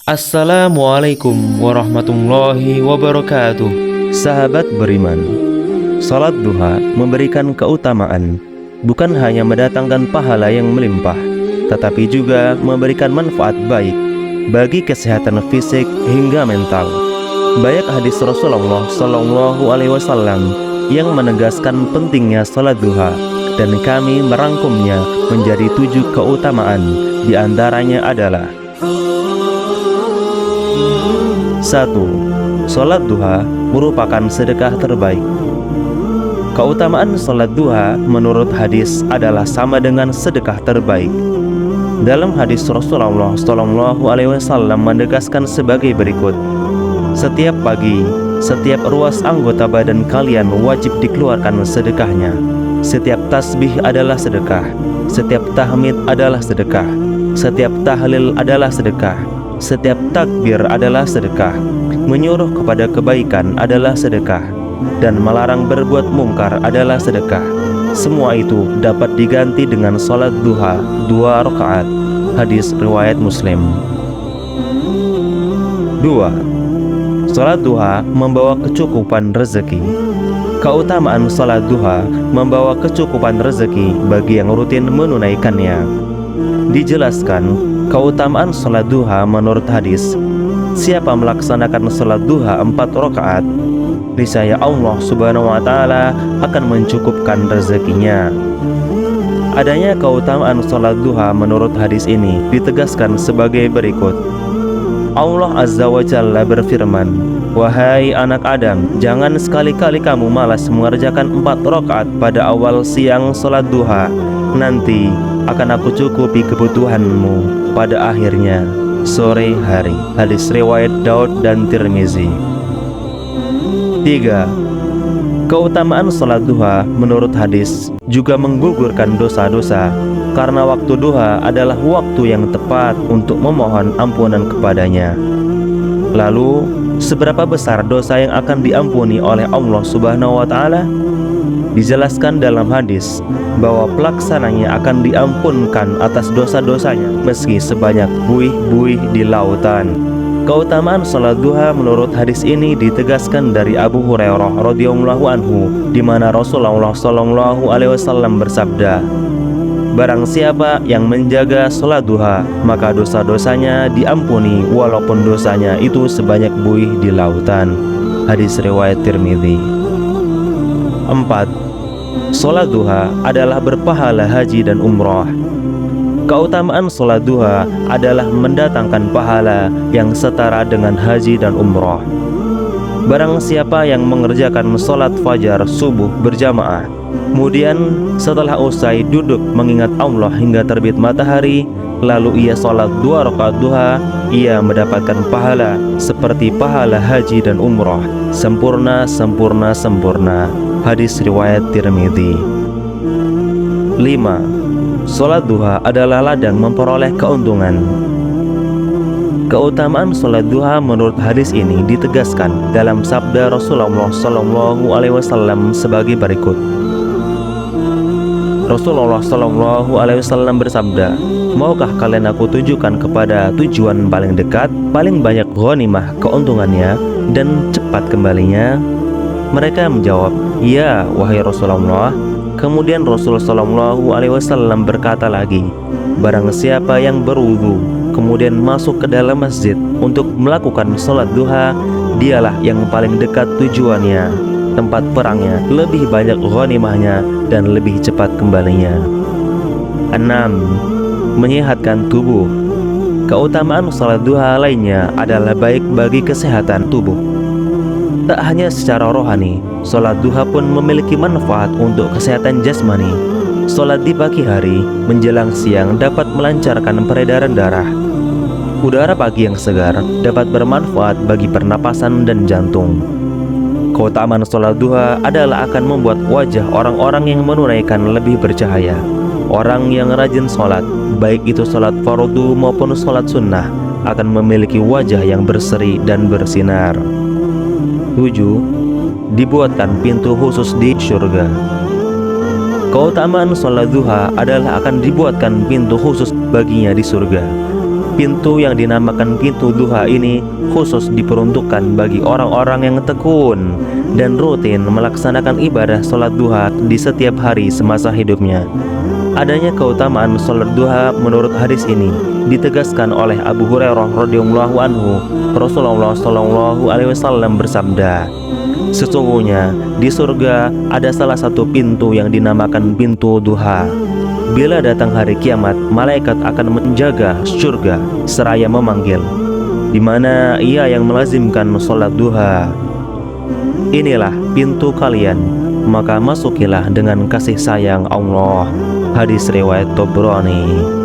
Assalamualaikum warahmatullahi wabarakatuh. Sahabat beriman, salat duha memberikan keutamaan, bukan hanya mendatangkan pahala yang melimpah, tetapi juga memberikan manfaat baik bagi kesehatan fisik hingga mental. Banyak hadis Rasulullah Shallallahu Alaihi Wasallam yang menegaskan pentingnya salat duha, dan kami merangkumnya menjadi 7 keutamaan. Di antaranya adalah: 1. Salat duha merupakan sedekah terbaik. Keutamaan salat duha menurut hadis adalah sama dengan sedekah terbaik. Dalam hadis Rasulullah Shallallahu Alaihi Wasallam menegaskan sebagai berikut: setiap pagi, setiap ruas anggota badan kalian wajib dikeluarkan sedekahnya. Setiap tasbih adalah sedekah, setiap tahmid adalah sedekah, setiap tahlil adalah sedekah, setiap takbir adalah sedekah, menyuruh kepada kebaikan adalah sedekah, dan melarang berbuat mungkar adalah sedekah. Semua itu dapat diganti dengan salat duha 2 rakaat. Hadis riwayat Muslim. 2. Salat duha membawa kecukupan rezeki. Keutamaan salat duha membawa kecukupan rezeki bagi yang rutin menunaikannya. Dijelaskan keutamaan salat duha menurut hadis: siapa melaksanakan salat duha 4 rakaat, niscaya Allah Subhanahu wa Ta'ala akan mencukupkan rezekinya. Adanya keutamaan salat duha menurut hadis ini ditegaskan sebagai berikut. Allah Azza wa Jalla berfirman, "Wahai anak Adam, jangan sekali-kali kamu malas mengerjakan 4 rakaat pada awal siang salat duha. Nanti akan aku cukupi kebutuhanmu pada akhirnya sore hari." Hadis riwayat Daud dan Tirmizi. 3. Keutamaan salat duha menurut hadis juga menggugurkan dosa-dosa, karena waktu duha adalah waktu yang tepat untuk memohon ampunan kepadanya. Lalu, seberapa besar dosa yang akan diampuni oleh Allah Subhanahu wa Ta'ala? Dijelaskan dalam hadis bahwa pelaksananya akan diampunkan atas dosa-dosanya meski sebanyak buih-buih di lautan. Keutamaan salat duha menurut hadis ini ditegaskan dari Abu Hurairah radhiyallahu anhu, di mana Rasulullah Shallallahu Alaihi Wasallam bersabda, "Barang siapa yang menjaga salat duha, maka dosa-dosanya diampuni walaupun dosanya itu sebanyak buih di lautan." Hadis riwayat Tirmizi. 4. Salat duha adalah berpahala haji dan umrah. Keutamaan salat duha adalah mendatangkan pahala yang setara dengan haji dan umrah. Barang siapa yang mengerjakan salat fajar subuh berjamaah, kemudian setelah usai duduk mengingat Allah hingga terbit matahari, lalu ia salat 2 rakaat duha, ia mendapatkan pahala seperti pahala haji dan umrah, sempurna, sempurna, sempurna. Hadis riwayat Tirmizi. 5. Salat duha adalah ladang memperoleh keuntungan. Keutamaan salat duha menurut hadis ini ditegaskan dalam sabda Rasulullah Shallallahu Alaihi Wasallam sebagai berikut. Rasulullah Shallallahu Alaihi Wasallam bersabda, "Maukah kalian aku tunjukkan kepada tujuan paling dekat, paling banyak ghanimah keuntungannya dan cepat kembalinya?" Mereka menjawab, "Ya, wahai Rasulullah." Kemudian Rasulullah Shallallahu Alaihi Wasallam berkata lagi, "Barang siapa yang berwudu kemudian masuk ke dalam masjid untuk melakukan salat duha, dialah yang paling dekat tujuannya, tempat perangnya lebih banyak ghanimahnya dan lebih cepat kembalinya." 6. Menyehatkan tubuh. Keutamaan salat duha lainnya adalah baik bagi kesehatan tubuh. Tak hanya secara rohani, salat duha pun memiliki manfaat untuk kesehatan jasmani. Salat di pagi hari menjelang siang dapat melancarkan peredaran darah. Udara pagi yang segar dapat bermanfaat bagi pernapasan dan jantung. Keutamaan salat duha adalah akan membuat wajah orang-orang yang menunaikan lebih bercahaya. Orang yang rajin salat, baik itu salat fardu maupun salat sunnah, akan memiliki wajah yang berseri dan bersinar. 7. Dibuatkan pintu khusus di surga. Keutamaan salat duha adalah akan dibuatkan pintu khusus baginya di surga. Pintu yang dinamakan pintu duha ini khusus diperuntukkan bagi orang-orang yang tekun dan rutin melaksanakan ibadah sholat duha di setiap hari semasa hidupnya. Adanya keutamaan sholat duha menurut hadis ini ditegaskan oleh Abu Hurairah radhiyallahu anhu. Rasulullah shallallahu alaihi wasallam bersabda, "Sesungguhnya di surga ada salah satu pintu yang dinamakan pintu duha. Bila datang hari kiamat, malaikat akan menjaga surga seraya memanggil, di mana ia yang melazimkan sholat duha. Inilah pintu kalian, maka masukilah dengan kasih sayang Allah." Hadis riwayat Tabrani.